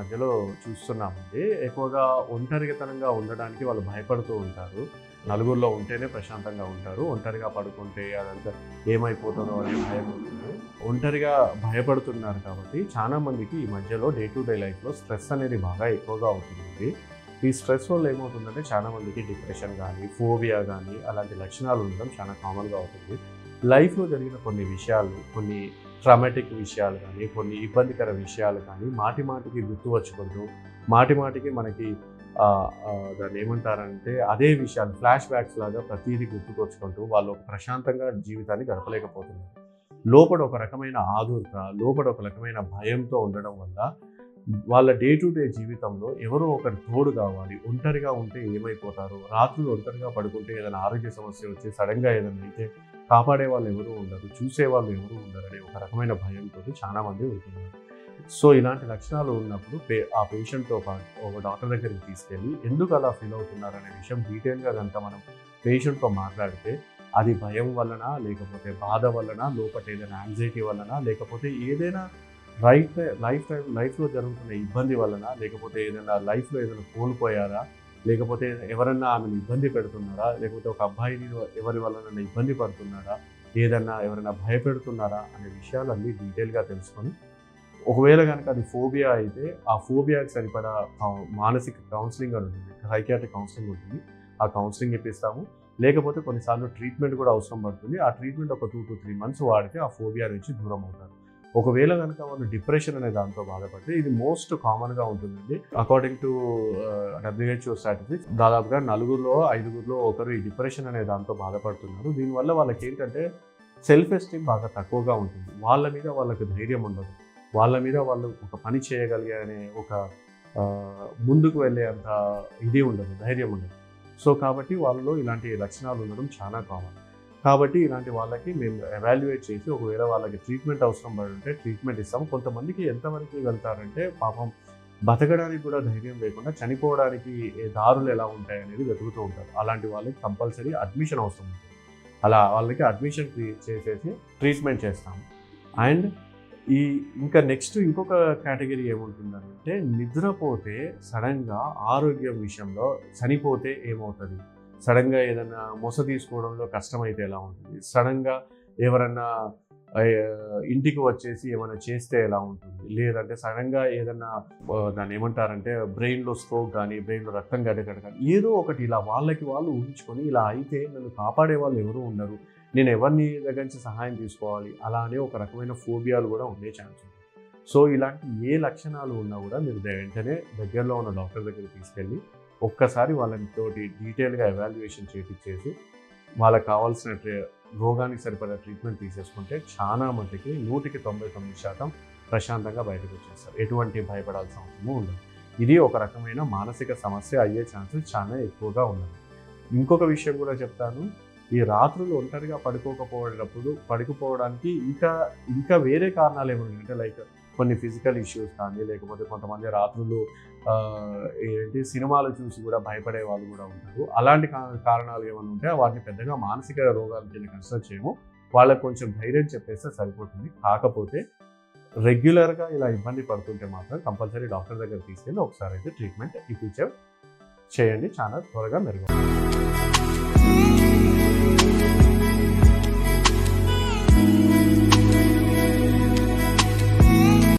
మధ్యలో చూస్తున్నామండి. ఎక్కువగా ఒంటరితనంగా ఉండడానికి వాళ్ళు భయపడుతూ ఉంటారు. నలుగురిలో ఉంటేనే ప్రశాంతంగా ఉంటారు. ఒంటరిగా పడుకుంటే అదంతా ఏమైపోతుందో అనే భయం ఉంటుంది. ఒంటరిగా భయపడుతున్నారు కాబట్టి చాలా మందికి ఈ మధ్యలో డే టు డే లైఫ్‌లో స్ట్రెస్ అనేది బాగా ఎక్కువగా అవుతుంది. ఈ స్ట్రెస్ వల్ల ఏమవుతుందంటే చాలా మందికి డిప్రెషన్ కానీ, ఫోబియా కానీ అలాంటి లక్షణాలు ఉండడం చాలా కామన్‌గా అవుతుంది. లైఫ్‌లో జరిగిన కొన్ని విషయాలు, కొన్ని ట్రామాటిక్ విషయాలు కానీ, కొన్ని ఇబ్బందికర విషయాలు కానీ మాటి మాటికి గుర్తు వచ్చుకుంటూ, మాటి మాటికి మనకి దాన్ని ఏమంటారంటే అదే విషయాలు ఫ్లాష్ బ్యాక్స్ లాగా ప్రతీదీ గుర్తుకొచ్చుకుంటూ వాళ్ళు ఒక ప్రశాంతంగా జీవితాన్ని గడపలేకపోతున్నారు. లోపల ఒక రకమైన ఆదుర్త, లోపల ఒక రకమైన భయంతో ఉండడం వల్ల వాళ్ళ డే టు డే జీవితంలో ఎవరో ఒకరు తోడు కావాలి. ఒంటరిగా ఉంటే ఏమైపోతారు? రాత్రులు ఒంటరిగా పడుకుంటే ఏదైనా ఆరోగ్య సమస్య వచ్చి సడన్‌గా ఏదైనా అయితే కాపాడే వాళ్ళు ఎవరు ఉండరు. చూసేవాళ్ళు ఎవరు ఉండరనే ఒక రకమైన భయంతోటి చాలామంది ఉంటున్నారు. సో, ఇలాంటి లక్షణాలు ఉన్నప్పుడు ఆ పేషెంట్‌తో పాటు ఒక డాక్టర్ దగ్గరికి తీసుకెళ్ళి ఎందుకు అలా ఫీల్ అవుతున్నారనే విషయం డీటెయిల్‌గా గనుక మనం పేషెంట్‌తో మాట్లాడితే అది భయం వలనా, లేకపోతే బాధ వలనా, లోపట ఏదైనా యాంగ్జైటీ వలనా, లేకపోతే ఏదైనా లైఫ్‌లో జరుగుతున్న ఇబ్బంది వలన, లేకపోతే ఏదైనా లైఫ్‌లో ఏదైనా కోల్పోయారా, లేకపోతే ఎవరన్నా ఆమెను ఇబ్బంది పెడుతున్నారా, లేకపోతే ఒక అబ్బాయిని ఎవరి వలనైనా ఇబ్బంది పడుతున్నారా, ఎవరైనా భయపెడుతున్నారా అనే విషయాలన్నీ డీటెయిల్‌గా తెలుసుకొని, ఒకవేళ గనక అది ఫోబియా అయితే ఆ ఫోబియాకి సరిపడా మానసిక కౌన్సిలింగ్ అని ఉంటుంది. సైకియాట్రిక్ కౌన్సిలింగ్ ఉంటుంది. ఆ కౌన్సిలింగ్ ఇప్పిస్తాము. లేకపోతే కొన్నిసార్లు ట్రీట్మెంట్ కూడా అవసరం పడుతుంది. ఆ ట్రీట్మెంట్ ఒక 2-3 మంత్స్ వాడితే ఆ ఫోబియా నుంచి దూరం అవుతారు. ఒకవేళ గనక వాళ్ళు డిప్రెషన్ అనే దాంతో బాధపడితే ఇది మోస్ట్ కామన్‌గా ఉంటుందండి. అకార్డింగ్ టు WHO స్టాటిస్టిక్స్ దాదాపుగా నలుగురిలో, ఐదుగురిలో ఒకరు ఈ డిప్రెషన్ అనే దాంతో బాధపడుతున్నారు. దీనివల్ల వాళ్ళకేంటంటే సెల్ఫ్ ఎస్టీమ్ బాగా తక్కువగా ఉంటుంది. వాళ్ళ మీద వాళ్ళకి ధైర్యం ఉండదు. వాళ్ళ మీద వాళ్ళు ఒక పని చేయగలిగే అనే ఒక ముందుకు వెళ్ళే అంత ఇది ఉండదు, ధైర్యం ఉండదు. సో, కాబట్టి వాళ్ళలో ఇలాంటి లక్షణాలు ఉండడం చాలా కామన్. కాబట్టి ఇలాంటి వాళ్ళకి మేము ఎవాల్యుయేట్ చేసి ఒకవేళ వాళ్ళకి ట్రీట్మెంట్ అవసరం పడి ఉంటే ట్రీట్మెంట్ ఇస్తాము. కొంతమందికి ఎంతవరకు వెళ్తారంటే పాపం బతకడానికి కూడా ధైర్యం లేకుండా చనిపోవడానికి దారులు ఎలా ఉంటాయనేది వెతుకుతూ ఉంటారు. అలాంటి వాళ్ళకి కంపల్సరీ అడ్మిషన్ అవసరం ఉంటుంది. అలా వాళ్ళకి అడ్మిషన్ చేసేసి ట్రీట్మెంట్ చేస్తాము. అండ్ ఇంకా నెక్స్ట్ ఇంకొక కేటగిరీ ఏముంటుందంటే నిద్రపోతే సడన్గా ఆరోగ్యం విషయంలో చనిపోతే ఏమవుతుంది? సడన్గా ఏదన్నా మొస తీసుకోవడంలో కష్టమైతే ఎలా ఉంటుంది? సడన్గా ఎవరన్నా ఇంటికి వచ్చేసి ఏమైనా చేస్తే ఎలా ఉంటుంది? లేదంటే సడన్గా ఏదన్నా దాన్ని ఏమంటారంటే బ్రెయిన్‌లో స్ట్రోక్ కానీ, బ్రెయిన్‌లో రక్తం గడ్డకట్ట కానీ ఏదో ఒకటి ఇలా వాళ్ళకి వాళ్ళు ఊహించుకొని ఇలా అయితే నన్ను కాపాడే వాళ్ళు ఎవరు ఉండరు. నేను ఎవరిని దగ్గర నుంచి సహాయం తీసుకోవాలి? అలా అనే ఒక రకమైన ఫోబియాలు కూడా ఉండే ఛాన్స్ ఉంది. సో, ఇలాంటి ఏ లక్షణాలు ఉన్నా కూడా మీరు వెంటనే దగ్గరలో ఉన్న డాక్టర్ దగ్గరికి తీసుకెళ్ళి ఒక్కసారి వాళ్ళతోటి డీటెయిల్‌గా ఎవాల్యుయేషన్ చేపిచ్చేసి వాళ్ళకి కావాల్సిన రోగానికి సరిపడా ట్రీట్మెంట్ తీసేసుకుంటే చాలా మట్టుకి 199% ప్రశాంతంగా బయటకు వచ్చేస్తారు. ఎటువంటి భయపడాల్సిన అవసరము ఉండదు. ఇది ఒక రకమైన మానసిక సమస్య అయ్యే ఛాన్సెస్ చాలా ఎక్కువగా ఉన్నది. ఇంకొక విషయం కూడా చెప్తాను. ఈ రాత్రులు ఒంటరిగా పడుకోపోవడానికి ఇంకా వేరే కారణాలు ఏమైనా అంటే లైక్ కొన్ని ఫిజికల్ ఇష్యూస్ కానీ, లేకపోతే కొంతమంది రాత్రులు సినిమాలు చూసి కూడా భయపడే వాళ్ళు కూడా ఉంటారు. అలాంటి కారణాలు ఏమైనా ఉంటే వాటిని పెద్దగా మానసిక రోగాల కింద కన్సిడర్ చేయము. వాళ్ళకి కొంచెం ధైర్యం చెప్పేస్తే సరిపోతుంది. కాకపోతే రెగ్యులర్‌గా ఇలా ఇబ్బంది పడుతుంటే మాత్రం కంపల్సరీ డాక్టర్ దగ్గరికి తీసుకెళ్ళి ఒకసారి అయితే ట్రీట్మెంట్ చేయండి. చాలా త్వరగా మెరుగవుతుంది.